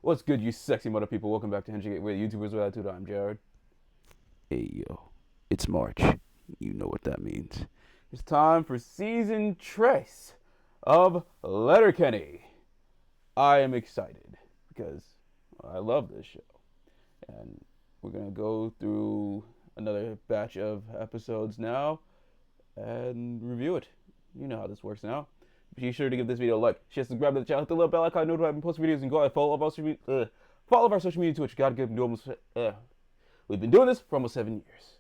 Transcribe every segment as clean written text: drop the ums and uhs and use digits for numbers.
What's good, you sexy mother people? Welcome back to Henry with YouTubers with Attitude. I'm Jared. Hey yo, it's March. You know what that means. It's time for season trace of Letterkenny. I am excited because I love this show, and we're gonna go through another batch of episodes now and review it. You know how this works now. Be sure to give this video a like, share, subscribe to the channel, hit the little bell icon, notify when post videos, and go ahead follow all of our social media Twitch. Gotta give them almost. We've been doing this for almost 7 years.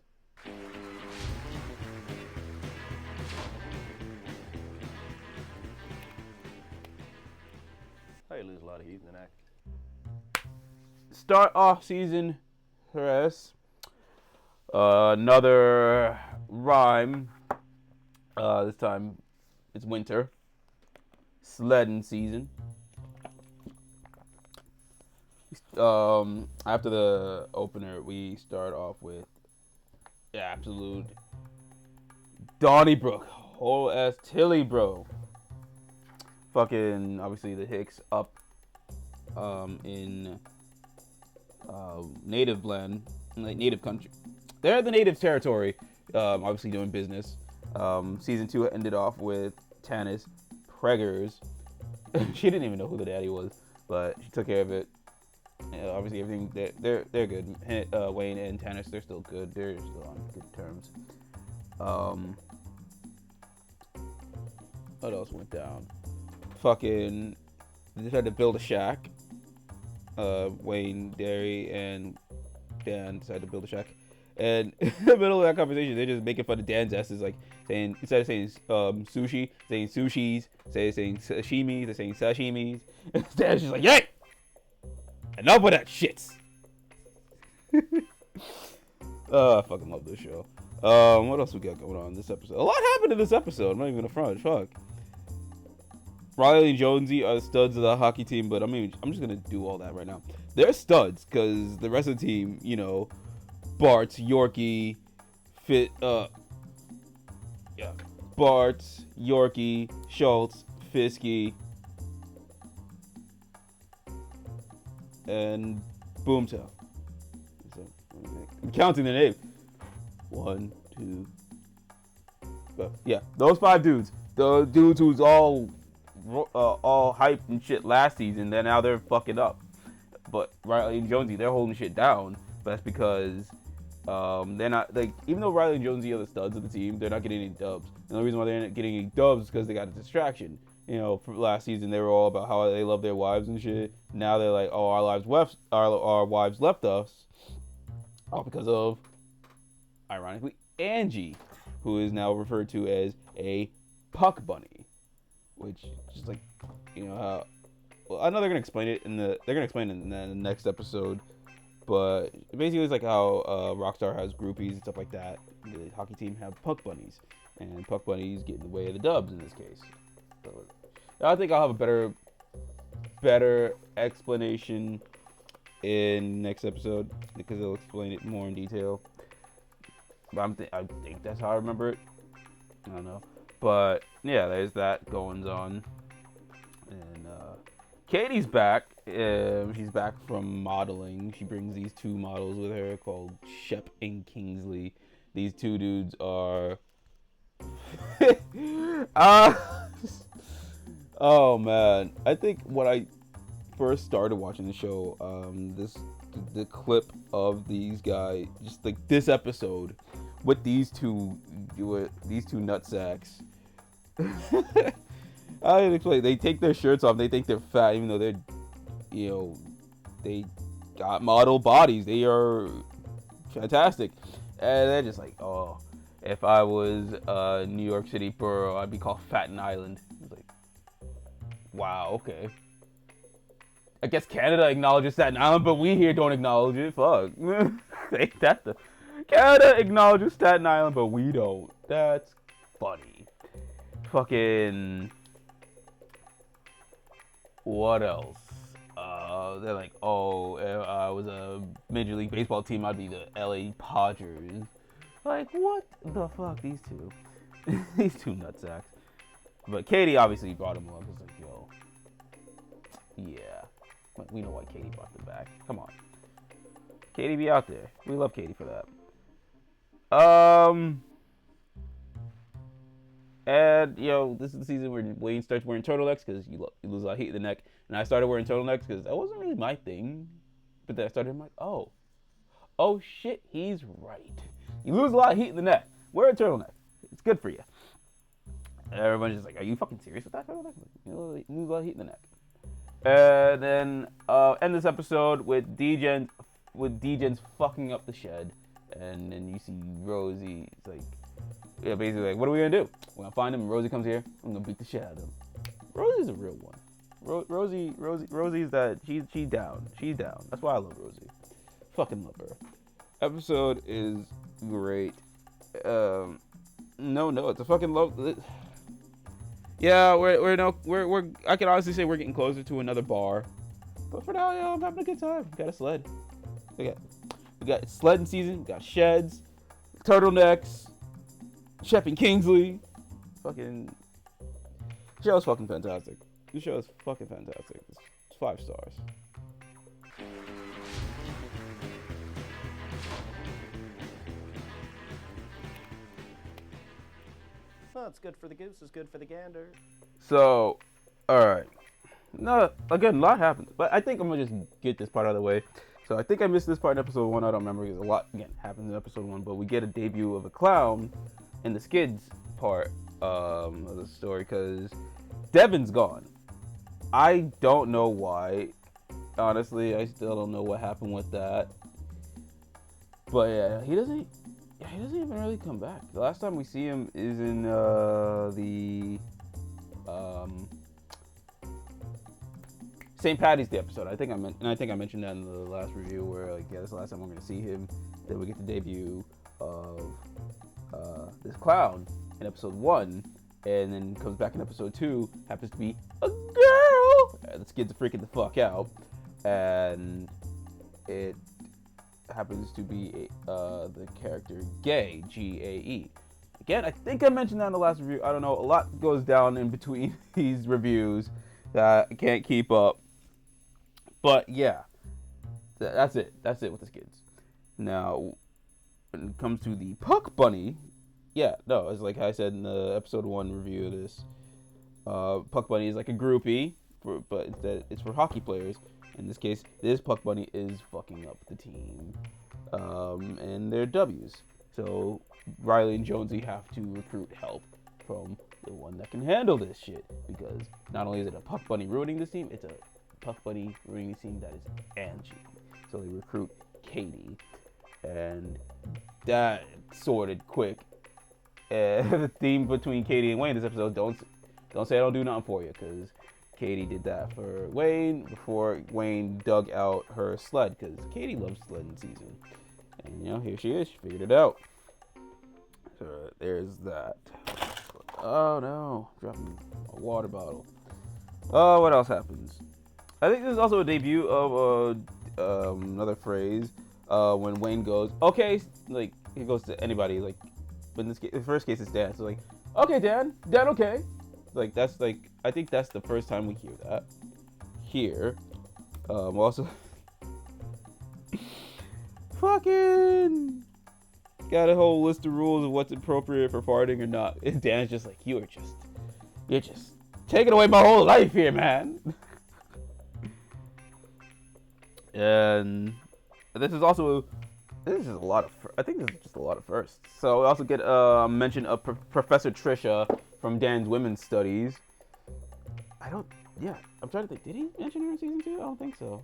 How you lose a lot of heat in the neck? Start off season press. Another rhyme. This time it's winter. Sledding season. After the opener, we start off with absolute Donnybrook, whole ass Tilly, bro. Fucking obviously the Hicks up in native land, like native country. They're the native territory, obviously doing business. Season 2 ended off with Tannis Preggers. She didn't even know who the daddy was, but she took care of it. Obviously, everything they're good. Wayne and Tannis, they're still good. They're still on good terms. What else went down? Fucking, they tried to build a shack. Wayne, Derry, and Dan decided to build a shack. And in the middle of that conversation, they're just making fun of Dan's asses, like saying, instead of saying sushi, saying sushis, saying sashimi, they're saying sashimis. And Dan's just like, yay! Enough with that shit. I fucking love this show. What else we got going on in this episode? A lot happened in this episode. I'm not even gonna front. Fuck. Riley and Jonesy are the studs of the hockey team, but I'm just gonna do all that right now. They're studs because the rest of the team, you know, Bart, Yorkie, Bart, Yorkie, Schultz, Fisky, and Boomtown. So, I'm counting the name. 1, 2. Yeah, those 5 dudes. The dudes who's all hyped and shit last season. Then now they're fucking up. But Riley and Jonesy, they're holding shit down. But that's because they're not, like, even though Riley and Jonesy are the studs of the team, they're not getting any dubs. And the reason why they're not getting any dubs is because they got a distraction. You know, for last season they were all about how they love their wives and shit. Now they're like, oh, our wives left us, all because of, ironically, Angie, who is now referred to as a puck bunny, which is like, you know how. Well, I know they're gonna explain it in the next episode, but basically it's like how Rockstar has groupies and stuff like that. The hockey team have puck bunnies, and puck bunnies get in the way of the dubs in this case. So, I think I'll have a better explanation in next episode because they'll explain it more in detail. But I think that's how I remember it. I don't know, but yeah, there's that goings on. And Katie's back. She's back from modeling. She brings these 2 models with her called Shep and Kingsley. These 2 dudes are. Oh man, I think when I first started watching the show, the clip of these guys, just like this episode with these two nutsacks. I didn't explain. They take their shirts off. They think they're fat, even though they're, you know, they got model bodies. They are fantastic, and they're just like, oh, if I was New York City borough, I'd be called Fatten Island. It's like, wow, okay. I guess Canada acknowledges Staten Island, but we here don't acknowledge it. Fuck. Canada acknowledges Staten Island, but we don't. That's funny. Fucking. What else? They're like, oh, if I was a Major League Baseball team, I'd be the LA Padres. Like, what the fuck? These two. These 2 nutsacks. But Katie obviously brought him along. It's like, yo. Yeah. We know why Katie brought them back. Come on. Katie be out there. We love Katie for that. And, this is the season where Wayne starts wearing turtlenecks because you lose a lot of heat in the neck. And I started wearing turtlenecks because that wasn't really my thing. But then I started, I'm like, oh shit, he's right. You lose a lot of heat in the neck. Wear a turtleneck. It's good for you. And everyone's just like, are you fucking serious with that turtleneck? You lose a lot of heat in the neck. And then end this episode with D-Gens fucking up the shed. And then you see Rosie. It's like, basically like, what are we gonna do? We're gonna find him. And Rosie comes here. I'm gonna beat the shit out of him. Rosie's a real one. Rosie's that she's down. She's down. That's why I love Rosie. Fucking love her. Episode is great. No, it's a fucking love. Yeah, we're. I can honestly say we're getting closer to another bar. But for now, I'm having a good time. Got a sled. We got sledding season. We got sheds, turtlenecks, Shep and Kingsley. Fucking show's fucking fantastic. This show is fucking fantastic. It's 5 stars. Well, it's good for the goose. It's good for the gander. So, all right. No, again, a lot happens, but I think I'm gonna just get this part out of the way. So I think I missed this part in episode 1. I don't remember because a lot again happens in episode 1. But we get a debut of a clown in the Skids part of the story because Devin's gone. I don't know why. Honestly, I still don't know what happened with that. But yeah, he doesn't even really come back. The last time we see him is in the St. Patty's Day episode. I think I mentioned that in the last review where that's the last time we're gonna see him. Then we get the debut of this clown in episode 1, and then comes back in episode 2. Happens to be a girl. And the kids are freaking the fuck out, and it happens to be the character Gay, Gae. Again, I think I mentioned that in the last review. I don't know. A lot goes down in between these reviews that I can't keep up. But yeah, that's it. That's it with the Skids. Now, when it comes to the Puck Bunny, it's like I said in the episode 1 review of this. Puck Bunny is like a groupie, but instead it's for hockey players. In this case, this Puck Bunny is fucking up the team and their W's. So Riley and Jonesy have to recruit help from the one that can handle this shit. Because not only is it a Puck Bunny ruining this team, it's a Puck Bunny ruining this team that is Angie. So they recruit Katie. And that sorted quick. The theme between Katie and Wayne this episode, don't say I don't do nothing for you, because Katie did that for Wayne before Wayne dug out her sled, because Katie loves sledding season. And here she is, she figured it out. So there's that. Oh no, dropping a water bottle. Oh, what else happens? I think this is also a debut of another phrase when Wayne goes, okay, like he goes to anybody, like, but in the first case it's Dan, so like, okay, Dan, okay. Like that's like, I think that's the first time we hear that here. Also, fucking got a whole list of rules of what's appropriate for farting or not. And Dan's just like, you're just taking away my whole life here, man. And this is a lot of, I think this is just a lot of firsts. So we also get a mention of Professor Trisha from Dan's Women's Studies. I'm trying to think, did he mention her in season 2? I don't think so.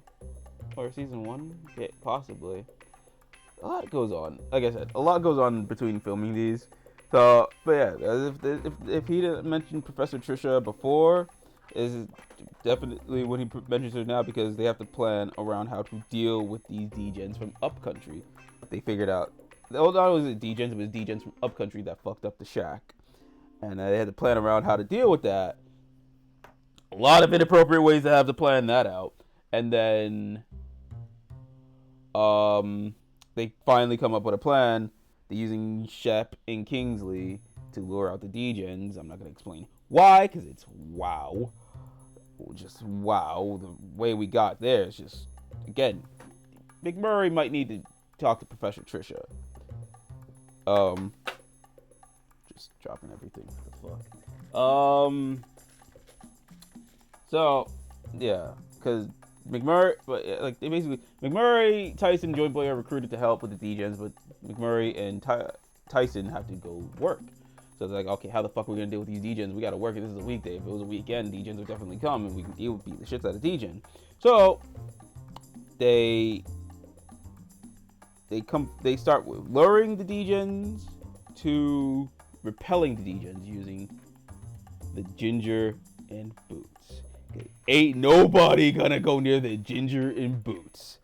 Or season 1? Yeah, possibly. A lot goes on. Like I said, a lot goes on between filming these. So, but yeah, if he didn't mention Professor Trisha before, is definitely when he mentions her now, because they have to plan around how to deal with these D-Gens from Upcountry. They figured out, not only was it D-Gens, it was D-Gens from Upcountry that fucked up the shack. And they had to plan around how to deal with that. A lot of inappropriate ways to have to plan that out. And then they finally come up with a plan. They're using Shep and Kingsley to lure out the D-Gens. I'm not going to explain why, because it's wow. just wow, the way we got there is just, again, McMurray might need to talk to Professor Trisha. Just dropping everything. What the fuck? So, yeah, because McMurray, but like they basically, McMurray, Tyson, Joy Boy are recruited to help with the D-Gens, but McMurray and Tyson have to go work. So it's like, okay, how the fuck are we gonna deal with these D-Gens? We gotta work, and this is a weekday. If it was a weekend, D-Gens would definitely come, and we can deal with the shit out of D-Gen. So they start luring the D-Gens to repelling the D-Gens using the Ginger and Boots. Ain't nobody gonna go near the Ginger and Boots.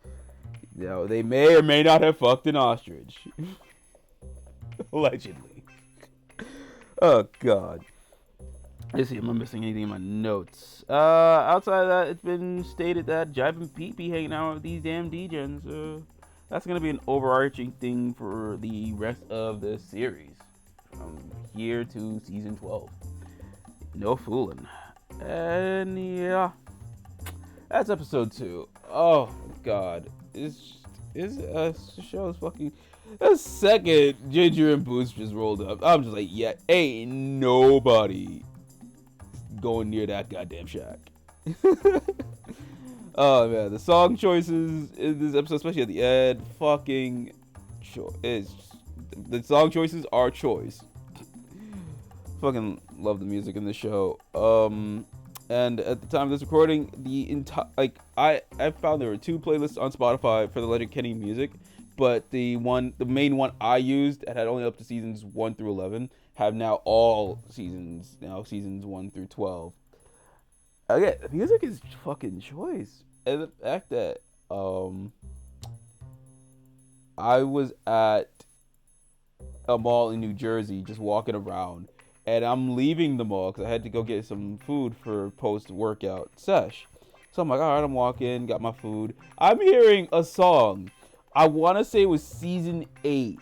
Now, they may or may not have fucked an ostrich. Allegedly. Oh, God. Let's see, am I missing anything in my notes? Outside of that, it's been stated that Jive and Pete be hanging out with these damn D-Gens. That's gonna be an overarching thing for the rest of the series. From here to season 12. No fooling. And yeah, that's episode 2. Oh God, this show is fucking. The second Ginger and Boots just rolled up, I'm just like, yeah, ain't nobody going near that goddamn shack. Oh man, the song choices in this episode, especially at the end, fucking the song choices are choice. Fucking love the music in the show. And at the time of this recording, the entire I found there were 2 playlists on Spotify for the Letterkenny music, but the main one I used that had only up to seasons 1 through 11 have now all seasons 1 through 12. Again, the music is fucking choice, and the fact that I was at a mall in New Jersey just walking around. And I'm leaving the mall because I had to go get some food for post-workout sesh. So I'm like, all right, I'm walking, got my food. I'm hearing a song. I want to say it was season 8,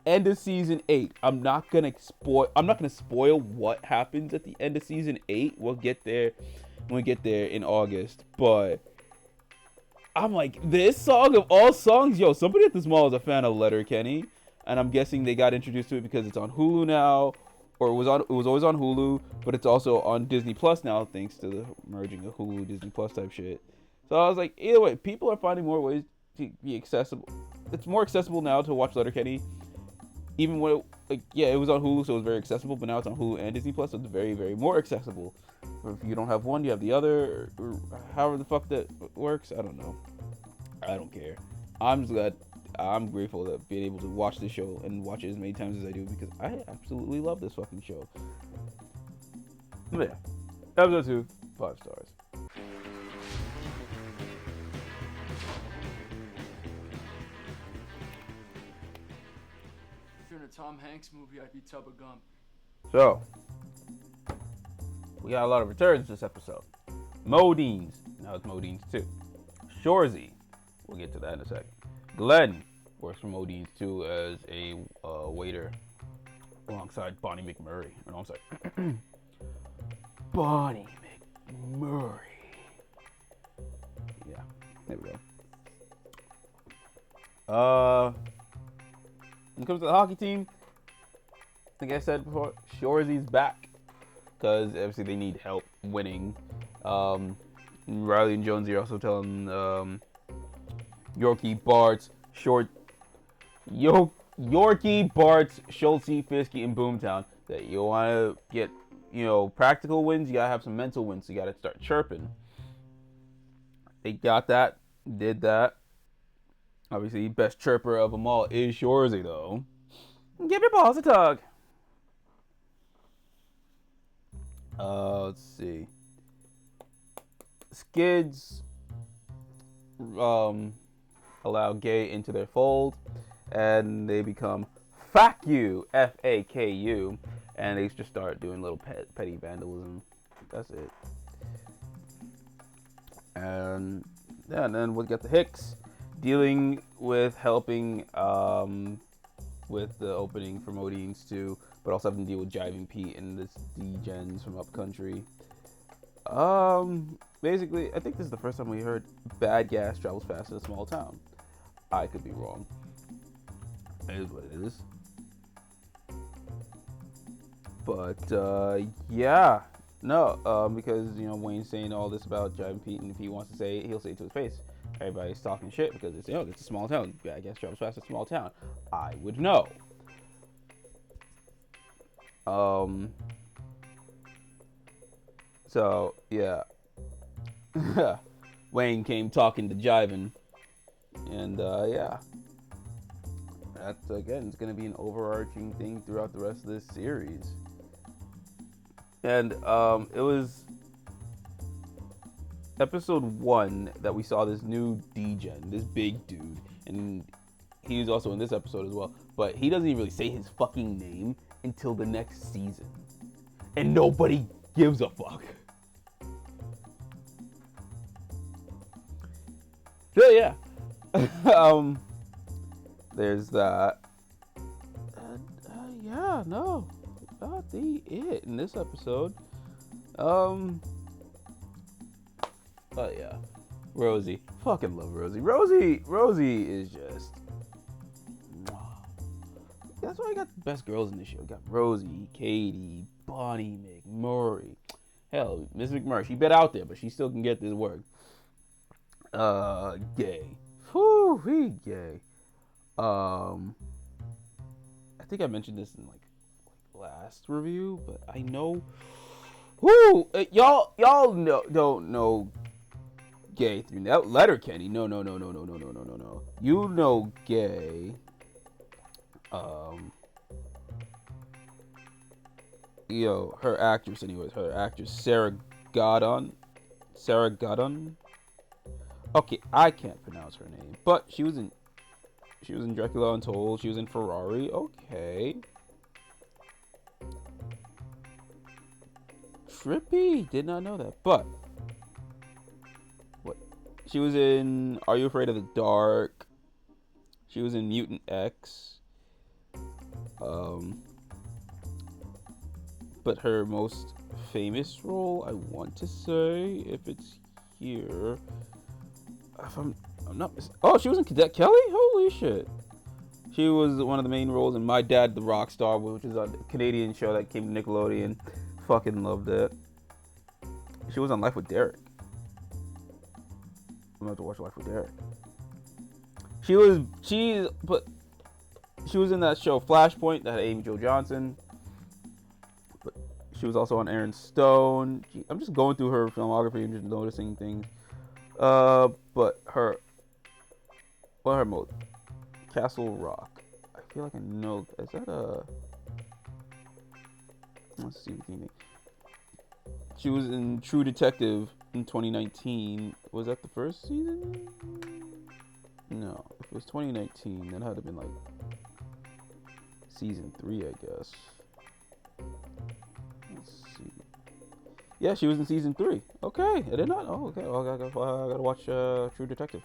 end of season 8. I'm not gonna spoil what happens at the end of season 8. We'll get there when we get there in August. But I'm like, this song of all songs, yo, somebody at this mall is a fan of Letterkenny, and I'm guessing they got introduced to it because it's on Hulu now. Or it was always on Hulu, but it's also on Disney Plus now, thanks to the merging of Hulu, Disney Plus type shit. So I was like, either way, people are finding more ways to be accessible. It's more accessible now to watch Letterkenny, even when it was on Hulu, so it was very accessible. But now it's on Hulu and Disney Plus, so it's very, very more accessible. Or if you don't have one, you have the other, or however the fuck that works. I don't know. I don't care. I'm just glad. I'm grateful that being able to watch this show and watch it as many times as I do, because I absolutely love this fucking show. But yeah, episode 2, 5 stars. If you're in a Tom Hanks movie, I'd be Tubba Gump. So, we got a lot of returns this episode. Modine's, now it's Modine's 2. Shorsey, we'll get to that in a second. Glenn works for Modine's too as a waiter alongside Bonnie McMurray. No, I'm sorry. Bonnie McMurray. Yeah, there we go. When it comes to the hockey team, like I said before, Shorsey's back because obviously they need help winning. Riley and Jonesy are also telling Yorkie, Bartz, Yorkie, Bartz, Shorsey, Fiskey, and Boomtown that you want to get, practical wins. You gotta have some mental wins. So you gotta start chirping. They got that, did that. Obviously, best chirper of them all is Shorsey, though. Give your balls a tug. Let's see. Skids allow Gay into their fold, and they become FAKU, F-A-K-U, and they just start doing little petty vandalism. That's it. And then we'll get the Hicks dealing with helping with the opening for Modine's too, but also having to deal with Jiving Pete and the D-Gens from Upcountry. Basically, I think this is the first time we heard bad gas travels fast in a small town. I could be wrong. It is what it is. But yeah, no, because Wayne's saying all this about Jive Pete, and if he wants to say it, he'll say it to his face. Everybody's talking shit because it's it's a small town. Bad gas travels fast in a small town. I would know. So yeah. Wayne came talking to Jivin, and yeah, that's again, it's gonna be an overarching thing throughout the rest of this series. And it was episode 1 that we saw this new D-Gen, this big dude, and he was also in this episode as well. But he doesn't even really say his fucking name until the next season, and nobody gives a fuck. So yeah, there's that. Yeah, no, about the it in this episode. But yeah, Rosie, fucking love Rosie. Rosie is just. That's why I got the best girls in this show. Got Rosie, Katie, Bonnie, McMurray. Hell, Miss McMurray, she been out there, but she still can get this work. Gay. Whew, he gay. I think I mentioned this in like last review, but I know. Whoo, y'all don't know Gay through Letterkenny. No. You know Gay. Her actress, anyways. Her actress Sarah Goddard. Okay, I can't pronounce her name, but she was in Dracula Untold. She was in Ferrari. Okay. Trippy, did not know that. But what? She was in Are You Afraid of the Dark? She was in Mutant X. But her most famous role, I want to say, if it's here. If I'm not oh, she was in Cadet Kelly? Holy shit. She was one of the main roles in My Dad the Rock Star, which is a Canadian show that came to Nickelodeon. Fucking loved it. She was on Life with Derek. I'm gonna have to watch Life with Derek. She was in that show Flashpoint that had Amy Jo Johnson. But she was also on Aaron Stone. I'm just going through her filmography and just noticing things. But her mode, Castle Rock. I feel like I know. Is that a? Let's see. She was in True Detective in 2019. Was that the first season? No, if it was 2019, that had to have been like season 3, I guess. Let's see. Yeah, she was in season 3. Okay, I did not. Oh, okay. Well, I gotta watch True Detective.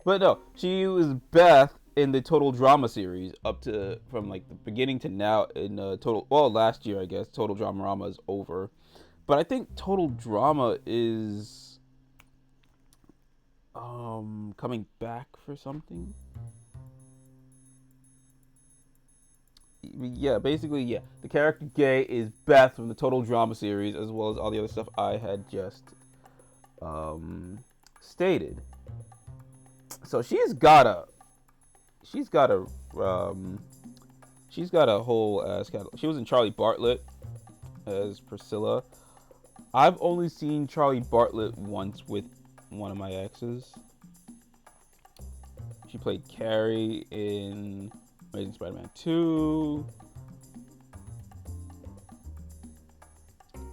But no, she was Beth in the Total Drama series from like the beginning to now in Total. Well, last year I guess Total Drama is over, but I think Total Drama is coming back for something. Yeah, basically, yeah. The character Gay is Beth from the Total Drama series, as well as all the other stuff I had just stated. So she's got a whole ass catalog. She was in Charlie Bartlett as Priscilla. I've only seen Charlie Bartlett once with one of my exes. She played Carrie in Amazing Spider-Man 2.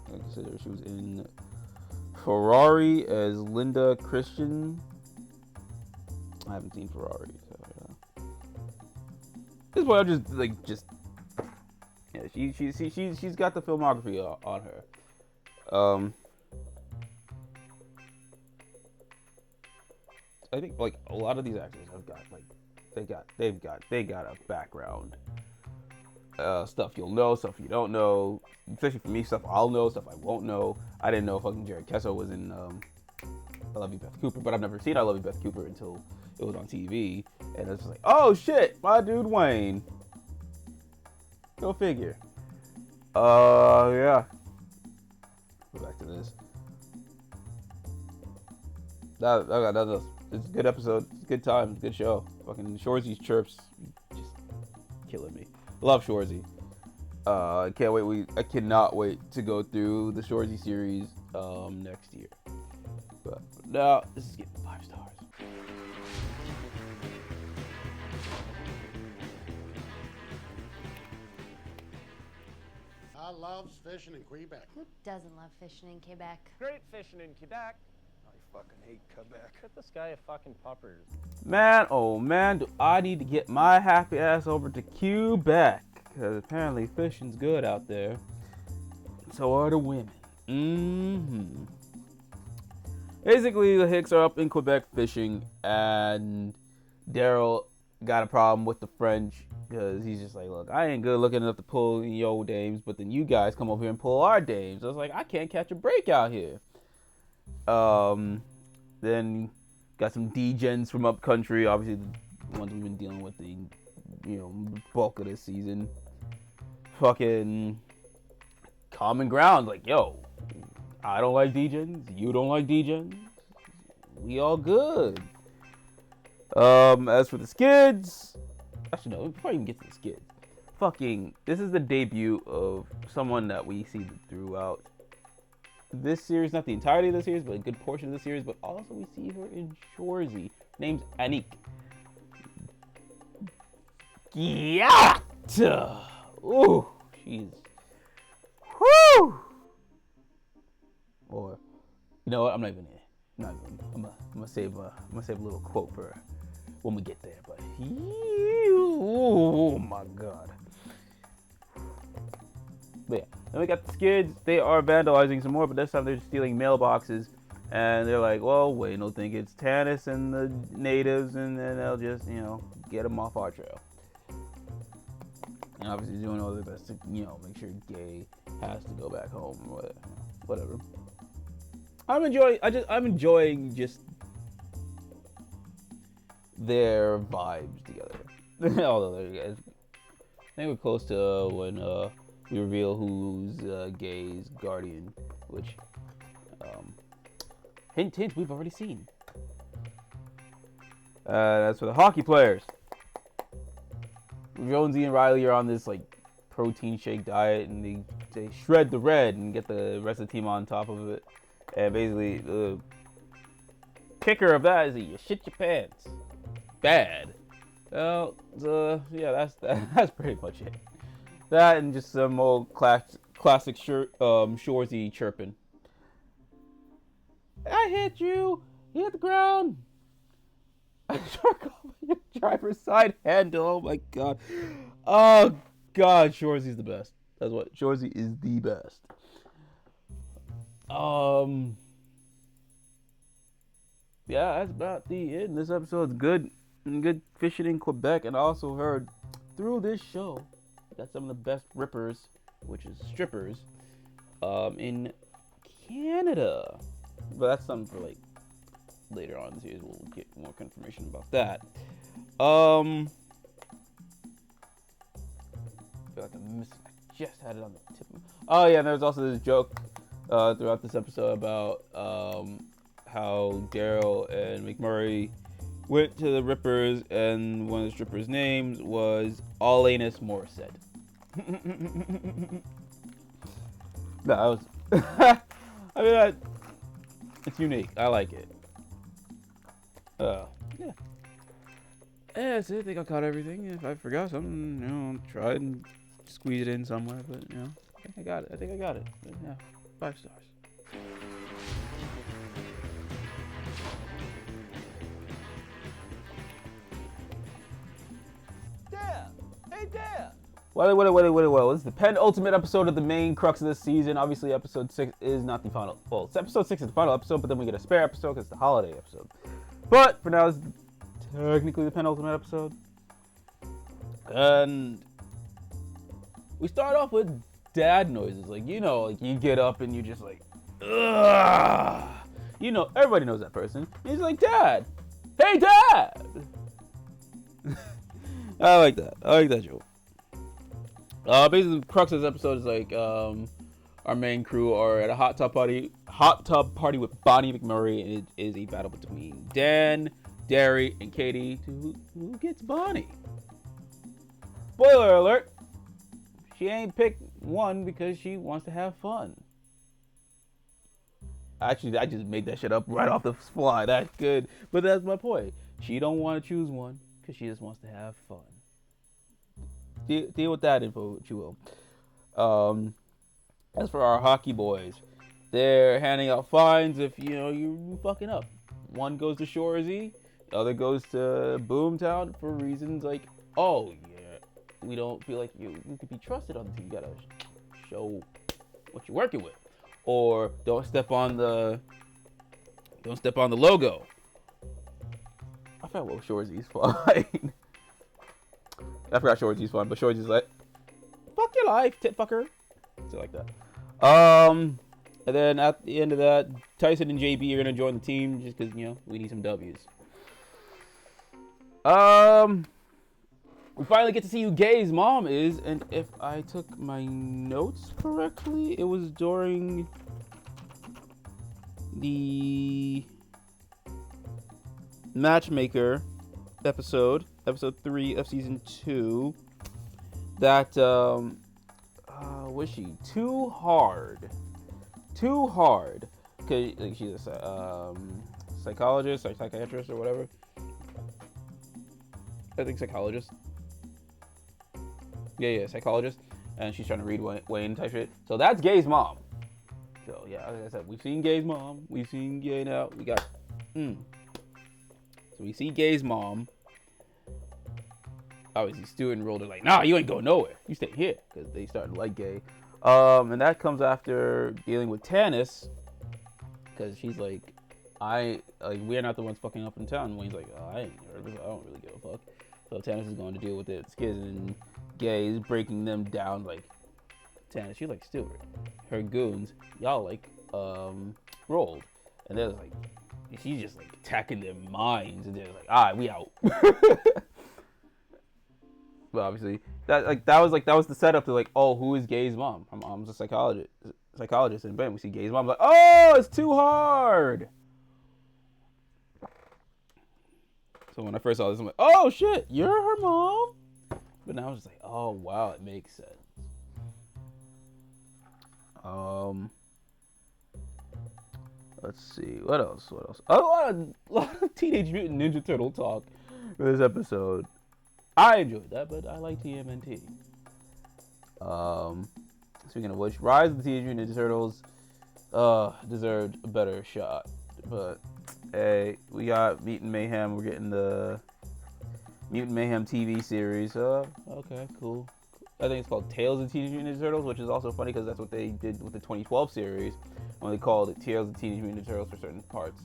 Like I said, she was in Ferrari as Linda Christian. I haven't seen Ferrari, so yeah. This boy, yeah. She's got the filmography on her. I think like a lot of these actors have got like they got a background stuff you'll know, stuff you don't know. Especially for me, stuff I'll know, stuff I won't know. I didn't know fucking Jared Kessel was in I Love You, Beth Cooper, but I've never seen I Love You, Beth Cooper until it was on TV, and it's just like, oh shit, my dude Wayne. Go figure. Yeah. Go back to this. It's a good episode. It's a good time. It's a good show. Fucking Shorsey's chirps, just killing me. Love Shorsey. I can't wait. I cannot wait to go through the Shorsey series next year. But now this is getting 5 stars. I loves fishing in Quebec. Who doesn't love fishing in Quebec? Great fishing in Quebec. I fucking hate Quebec. Get this guy a fucking puppers. Man, oh man, do I need to get my happy ass over to Quebec, because apparently fishing's good out there. So are the women. Basically, the Hicks are up in Quebec fishing, and Daryl got a problem with the French, because he's just like, look, I ain't good looking enough to pull your dames, but then you guys come over here and pull our dames. I was like, I can't catch a break out here. Then got some degens from up country, obviously the ones we've been dealing with the, bulk of this season. Fucking common ground, like, yo, I don't like degens, you don't like degens, we all good. As for the skids, actually no, before I even get to the skids, this is the debut of someone that we see throughout this series, not the entirety of the series, but a good portion of the series, but also we see her in Shorsey. Name's Anik. Yeah! Ooh, she's... Whoo! Or, you know what, I'm gonna save a little quote for when we get there, but oh my god. But yeah, then we got the skids. They are vandalizing some more, but this time they're stealing mailboxes. And they're like, well, Wayne will think it's Tanis and the natives, and then they'll just, get them off our trail. And obviously doing all their best to, make sure Gay has to go back home or whatever. I'm enjoying just their vibes together. Although, I think we're close to when we reveal who's Gay's guardian, which, hint, we've already seen. As for the hockey players, Jonesy and Riley are on this protein shake diet, and they shred the red and get the rest of the team on top of it. And basically, the kicker of that is that you shit your pants. Bad. Well, yeah, that's pretty much it. That and just some old classic Shorsey chirping. I hit you. You hit the ground. I struck off your driver's side handle. Oh my god. Oh god, Shorsey's the best. That's what Shorsey is the best. Yeah, that's about the end. This episode's good fishing in Quebec, and I also heard through this show got some of the best rippers, which is strippers, in Canada. But that's something for later on in the series. We'll get more confirmation about that. I feel like I'm missing. I just had it on the tip. Oh yeah, and there's also this joke throughout this episode about how Daryl and McMurray went to the Rippers, and one of the strippers' names was Alanis Morissette. No, that was. It's unique. I like it. Yeah. Yeah, that's it. I think I caught everything. If I forgot something, try and squeeze it in somewhere. But I think I got it. But, yeah, 5 stars. Hey, Dad! Well, this is the penultimate episode of the main crux of this season. Obviously, episode 6 is not the final. Well, episode 6 is the final episode, but then we get a spare episode because it's the holiday episode. But for now, it's technically the penultimate episode. And we start off with dad noises. Like, you know, like you get up and you just like, ugh. You know, everybody knows that person. And he's like, Dad. Hey, Dad. I like that. I like that joke. Basically, the crux of this episode is like, our main crew are at a hot tub party with Bonnie McMurray, and it is a battle between Dan, Derry, and Katie to who gets Bonnie. Spoiler alert, she ain't picked one because she wants to have fun. Actually, I just made that shit up right off the fly. That's good, but that's my point. She don't want to choose one because she just wants to have fun. Deal with that info, what you will. As for our hockey boys, they're handing out fines if you fucking up. One goes to Shorsey, the other goes to Boomtown for reasons like, oh yeah, we don't feel like you could be trusted on the team. You gotta show what you're working with, or don't step on the logo. I forgot what Shorsey's fine. I forgot Shorsey's fine, but Shorsey's like, fuck your life, tit fucker. So like that. And then at the end of that, Tyson and JB are gonna join the team just because we need some W's. We finally get to see who Gay's mom is, and if I took my notes correctly, it was during the Matchmaker episode 3 of season 2, that was she too hard? Cause like, she's a psychologist or psychiatrist or whatever. I think psychologist. Yeah, psychologist, and she's trying to read Wayne type shit. So that's Gay's mom. So yeah, like I said, we've seen Gay's mom. We've seen Gay now. We got. So we see Gay's mom. Obviously, Stuart and Rold are like, nah, you ain't going nowhere. You stay here, because they started to like Gay. And that comes after dealing with Tannis, because she's like, we're not the ones fucking up in town. And Wayne's like, oh, I ain't nervous. I don't really give a fuck. So Tannis is going to deal with it. It's kids, and Gay is breaking them down. Like, Tannis, she like Stuart. Her goons, y'all like Rold. And they're like, she's just like attacking their minds, and they're like, all right, we out. But obviously, that was the setup to like, oh, who is Gay's mom? Her mom's a psychologist, and bam, we see Gay's mom. Like, oh, it's too hard. So when I first saw this, I'm like, oh shit, you're her mom. But now I was just like, oh wow, it makes sense. Let's see, what else? A lot of Teenage Mutant Ninja Turtle talk for this episode. I enjoyed that, but I like TMNT. Speaking of which, Rise of the Teenage Mutant Ninja Turtles deserved a better shot. But hey, we got Mutant Mayhem. We're getting the Mutant Mayhem TV series. Okay, cool. I think it's called Tales of the Teenage Mutant Ninja Turtles, which is also funny because that's what they did with the 2012 series when they called it Tales of the Teenage Mutant Ninja Turtles for certain parts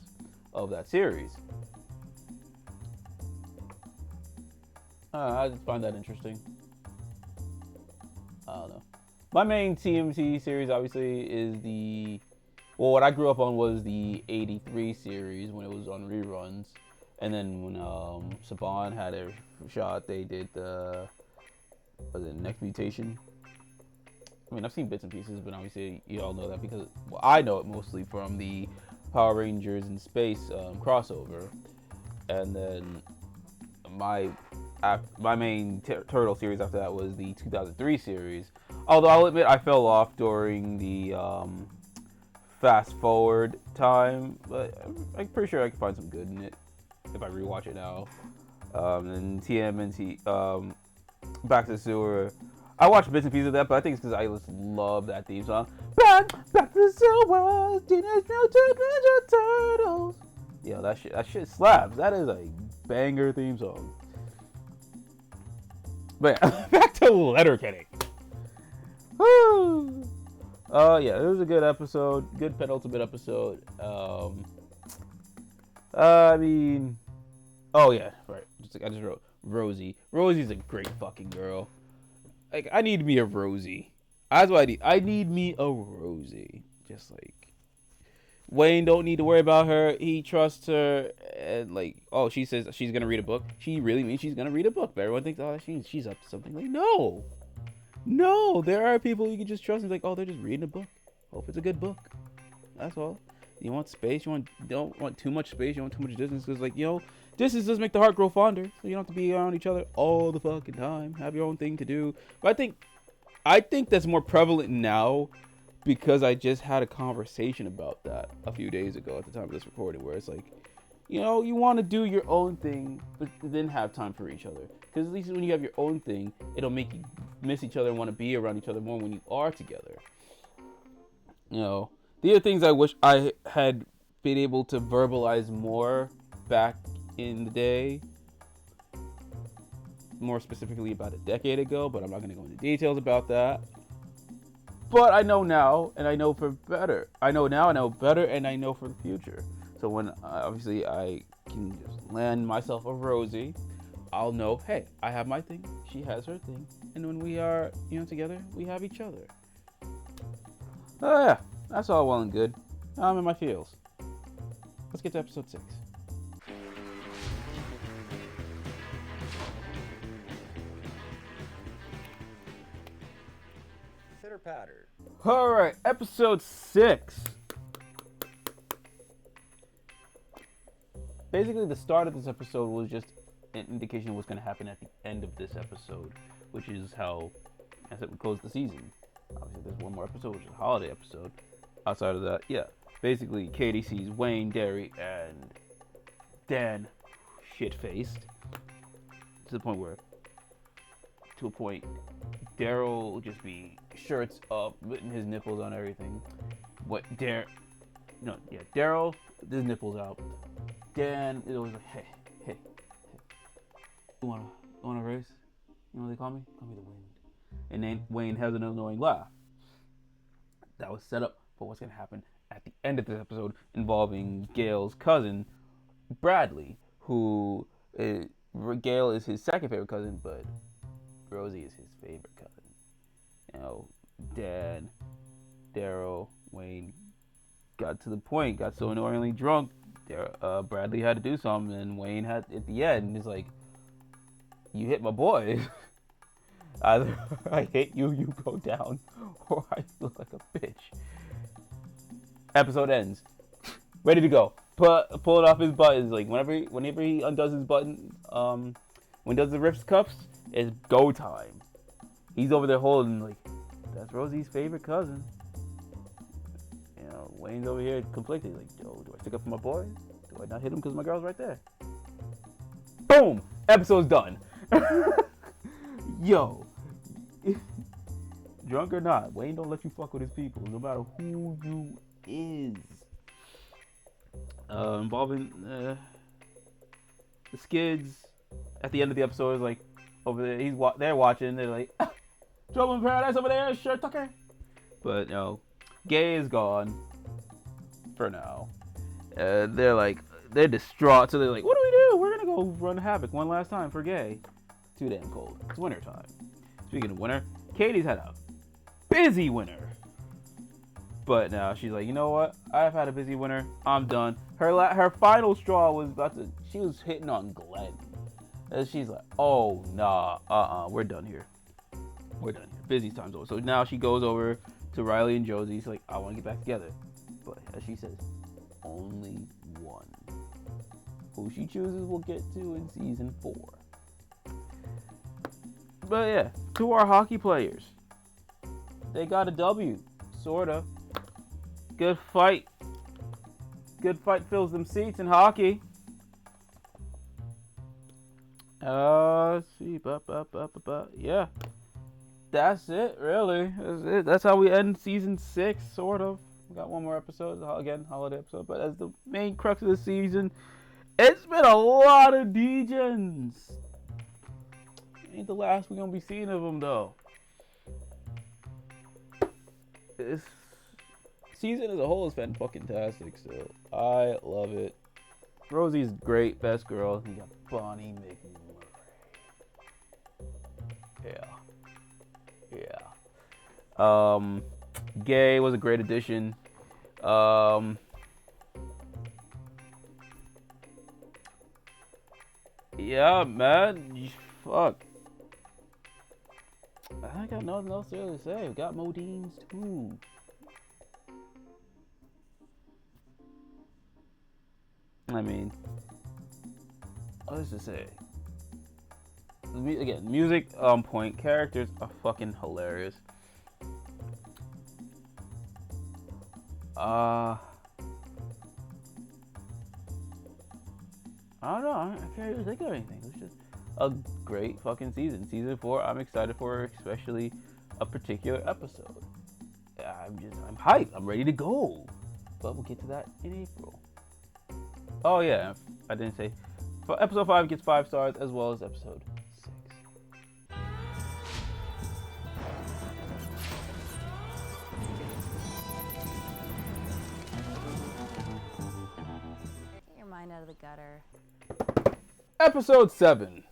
of that series. I just find that interesting. I don't know. My main TMT series, obviously, is what I grew up on was the 83 series when it was on reruns. And then when Saban had a shot, they did the Next Mutation. I mean, I've seen bits and pieces, but obviously you all know that because I know it mostly from the Power Rangers in Space crossover. And then my main Turtle series after that was the 2003 series. Although I'll admit I fell off during the fast forward time, but I'm pretty sure I can find some good in it if I rewatch it now. And TMNT, Back to the Sewer. I watched bits and pieces of that, but I think it's because I just love that theme song. Back to the Sewer, Teenage Mutant Ninja Turtles. Yeah, that shit slaps. That is a banger theme song. But yeah, back to Letterkenny. Woo! Yeah, it was a good episode. Good penultimate episode. I mean, oh yeah, right. I just wrote Rosie. Rosie's a great fucking girl. like I need me a Rosie. That's what I need. I need me a Rosie. Just like Wayne don't need to worry about her. He trusts her, and like, oh, she says she's gonna read a book. She really means she's gonna read a book. But everyone thinks, oh, she's up to something. Like, no, there are people you can just trust. And like, oh, they're just reading a book. Hope it's a good book. That's all. You want space. Don't want too much space. You want too much distance. Because like, distance does make the heart grow fonder. So you don't have to be around each other all the fucking time. Have your own thing to do. But I think that's more prevalent now because I just had a conversation about that a few days ago at the time of this recording, where it's like, you want to do your own thing, but then have time for each other. Because at least when you have your own thing, it'll make you miss each other and want to be around each other more when you are together. These are things I wish I had been able to verbalize more back in the day. More specifically about a decade ago, but I'm not going to go into details about that. But I know now, and I know for better. I know now, I know better, and I know for the future. So when, obviously, I can just land myself a Rosie, I'll know, hey, I have my thing, she has her thing, and when we are, together, we have each other. Oh, yeah, that's all well and good. I'm in my feels. Let's get to episode 6. Pitter patter. All right, episode 6. Basically, the start of this episode was just an indication of what's going to happen at the end of this episode, which is how, as it would close the season. Obviously, there's one more episode, which is a holiday episode. Outside of that, yeah. Basically, Katie sees Wayne, Derry, and Dan shit-faced to a point Daryl will just be shirts up, putting his nipples on everything. Daryl, his nipples out. Dan is always like, hey, you wanna race? You know what they call me? Call me the wind. And then Wayne has an annoying laugh. That was set up for what's gonna happen at the end of this episode, involving Gail's cousin, Bradley, who Gail is his second favorite cousin, but Rosie is his favorite cousin. Dan, Daryl, Wayne got to the point, got so annoyingly drunk, Bradley had to do something, and Wayne had, at the end, he's like, you hit my boy. Either I hit you, you go down, or I look like a bitch. Episode ends. Ready to go. Pull it off his buttons. Like, whenever he undoes his button, when he does the wrist cuffs, it's go time. He's over there holding, like, that's Rosie's favorite cousin. Wayne's over here conflicted. Like, yo, do I stick up for my boy? Do I not hit him because my girl's right there? Boom! Episode's done. Yo. Drunk or not, Wayne don't let you fuck with his people, no matter who you is. Involving the Skids. At the end of the episode, is like, over there, they're watching, they're like, Trouble in Paradise over there, sure, Tucker. But no, Gay is gone for now. They're distraught, so they're like, what do we do? We're gonna go run havoc one last time for Gay. Too damn cold. It's winter time. Speaking of winter, Katie's had a busy winter. But now she's like, you know what? I've had a busy winter. I'm done. Her final straw was she was hitting on Glenn. And she's like, oh, nah, we're done here. Busy time's over. So now she goes over to Riley and Josie. She's like, I want to get back together. But as she says, only one. Who she chooses we'll get to in season 4. But yeah, to our hockey players. They got a W, sorta. Good fight. Good fight fills them seats in hockey. Let's see. Yeah. That's it, really. That's it. That's how we end season 6, sort of. We got one more episode, again, holiday episode. But as the main crux of the season, it's been a lot of DJs. Ain't the last we're gonna be seeing of them, though. This season as a whole has been fucking fantastic, so I love it. Rosie's great, best girl. You got Bonnie McMurray. Yeah. Gay was a great addition. Yeah, man. Fuck. I ain't got nothing else to really say. We got Modines too. I mean, what is to say? Again, music on point. Characters are fucking hilarious. I don't know. I can't really think of anything. It's just a great fucking season. Season 4, I'm excited for, especially a particular episode. I'm hyped. I'm ready to go. But we'll get to that in April. Oh yeah, I didn't say. Episode 5 gets 5 stars, as well as episode 6. Get your mind out of the gutter. Episode 7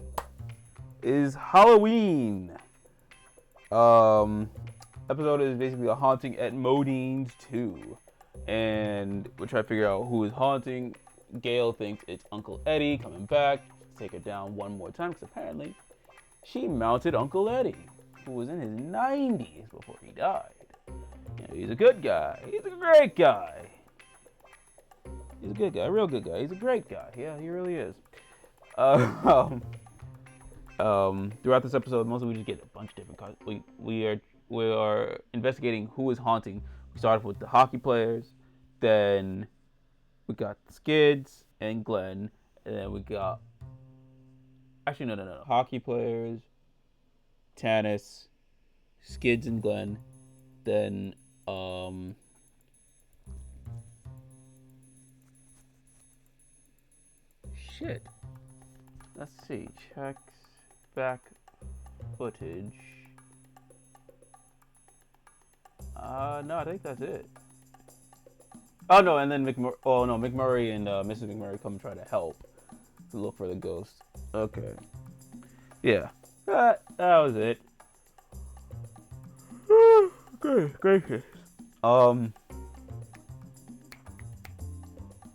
is Halloween. Episode is basically a haunting at Modine's 2. And we're trying to figure out who is haunting. Gail thinks it's Uncle Eddie coming back to take her down one more time, because apparently she mounted Uncle Eddie, who was in his 90s before he died. You know, he's a good guy. He's a great guy. He's a good guy, a real good guy. He's a great guy. Yeah, he really is. Throughout this episode, mostly we just get a bunch of different. We are investigating who is haunting. We started with the hockey players, then we got the Skids and Glenn, and then we got no. Hockey players, Tanis, Skids and Glenn, then shit. Let's see. Checks back footage. No, I think that's it. Oh no, and then McMurray and Mrs. McMurray come try to help to look for the ghost. Okay. Yeah. That was it. Gracious.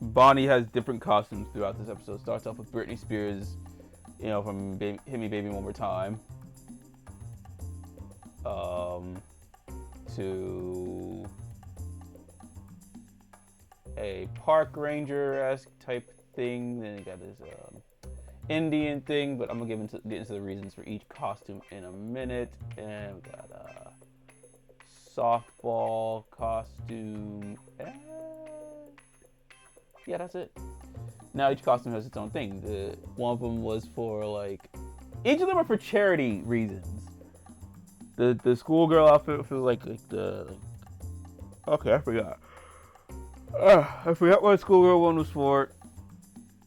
Bonnie has different costumes throughout this episode. Starts off with Britney Spears, from Hit Me Baby One More Time. To a park ranger-esque type thing. Then you got this Indian thing, but I'm gonna get into the reasons for each costume in a minute. And we got a softball costume. Yeah, that's it. Now each costume has its own thing. One of them was for each of them are for charity reasons. The schoolgirl outfit feels like okay, I forgot. I forgot what schoolgirl one was for.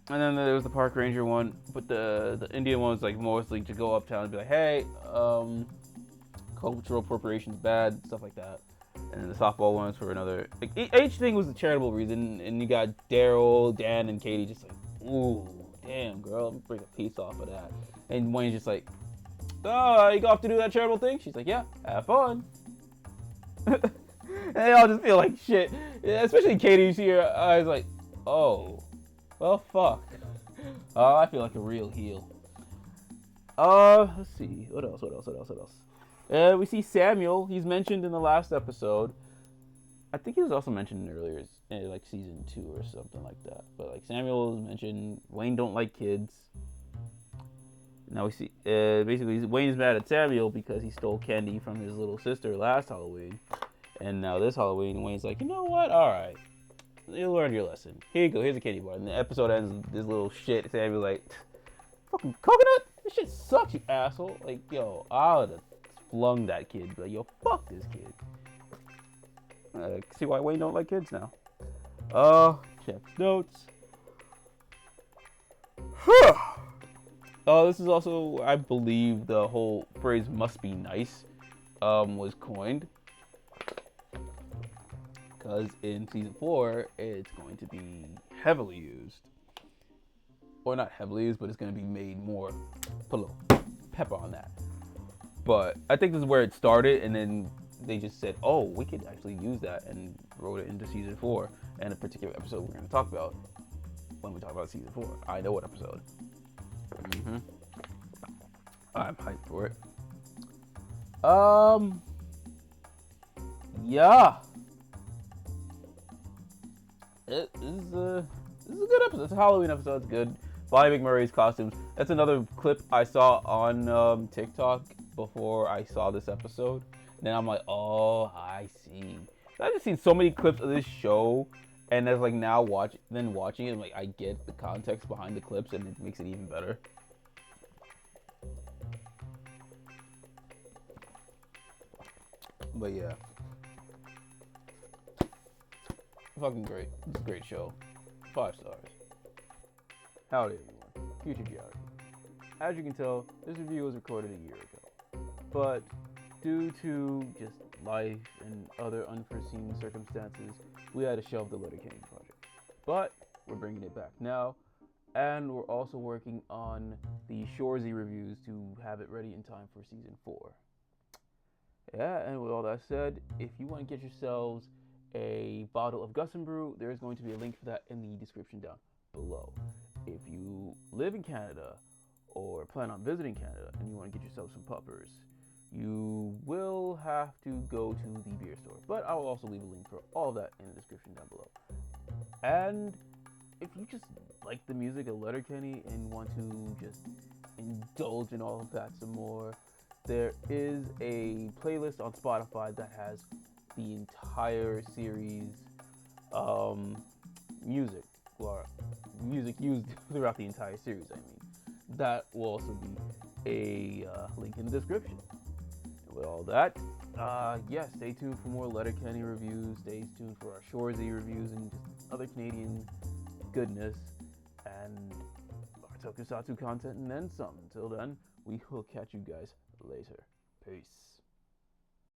And then there was the park ranger one, but the Indian one was mostly to go uptown and be like, hey, cultural appropriation's bad, stuff like that. And then the softball one was for another. Each thing was a charitable reason, and you got Daryl, Dan, and Katie just ooh, damn, girl, let me break a piece off of that. And Wayne's just oh, you go off to do that charitable thing? She's like, yeah, have fun. And they all just feel like shit. Especially Katie, you see her eyes oh, well, fuck. I feel like a real heel. Let's see. What else? We see Samuel. He's mentioned in the last episode. I think he was also mentioned in earlier, season 2 or something like that. But Samuel was mentioned. Wayne don't like kids. Now we see, basically Wayne's mad at Samuel because he stole candy from his little sister last Halloween. And now this Halloween, Wayne's like, you know what? All right. You learned your lesson. Here you go. Here's a candy bar. And the episode ends with this little shit. Samuel fucking coconut? This shit sucks, you asshole. Yo, I would have flung that kid. Yo, fuck this kid. See why Wayne don't like kids now. Check notes. This is also, I believe, the whole phrase "must be nice" was coined. Because in season 4, it's going to be heavily used. Or not heavily used, but it's going to be made more. Put a little pepper on that. But I think this is where it started, and then they just said, oh, we could actually use that, and wrote it into season 4, and a particular episode we're going to talk about when we talk about season 4. I know what episode. I'm hyped for it. Yeah. This is a good episode. It's a Halloween episode. It's good. Bonnie McMurray's costumes. That's another clip I saw on TikTok before I saw this episode. And then I'm like, oh, I see. I've just seen so many clips of this show, and as like now watching it, I'm like, I get the context behind the clips, and it makes it even better. But yeah, fucking great. It's a great show. 5 stars. Howdy everyone, Future Geography. As you can tell, this review was recorded a year ago, but due to just life and other unforeseen circumstances, we had to shelve the Letterkenny project. But we're bringing it back now, and we're also working on the Shorsey reviews to have it ready in time for season 4. Yeah, and with all that said, if you want to get yourselves a bottle of Gus and Brew, there's going to be a link for that in the description down below. If you live in Canada or plan on visiting Canada and you want to get yourself some puppers, you will have to go to the beer store. But I will also leave a link for all of that in the description down below. And if you just like the music of Letterkenny and want to just indulge in all of that some more, there is a playlist on Spotify that has the entire series music, or music used throughout the entire series, I mean. That will also be a link in the description. And with all that, yeah, stay tuned for more Letterkenny reviews, stay tuned for our Shoresy reviews, and just other Canadian goodness, and our Tokusatsu content, and then some. Until then, we will catch you guys later. Peace.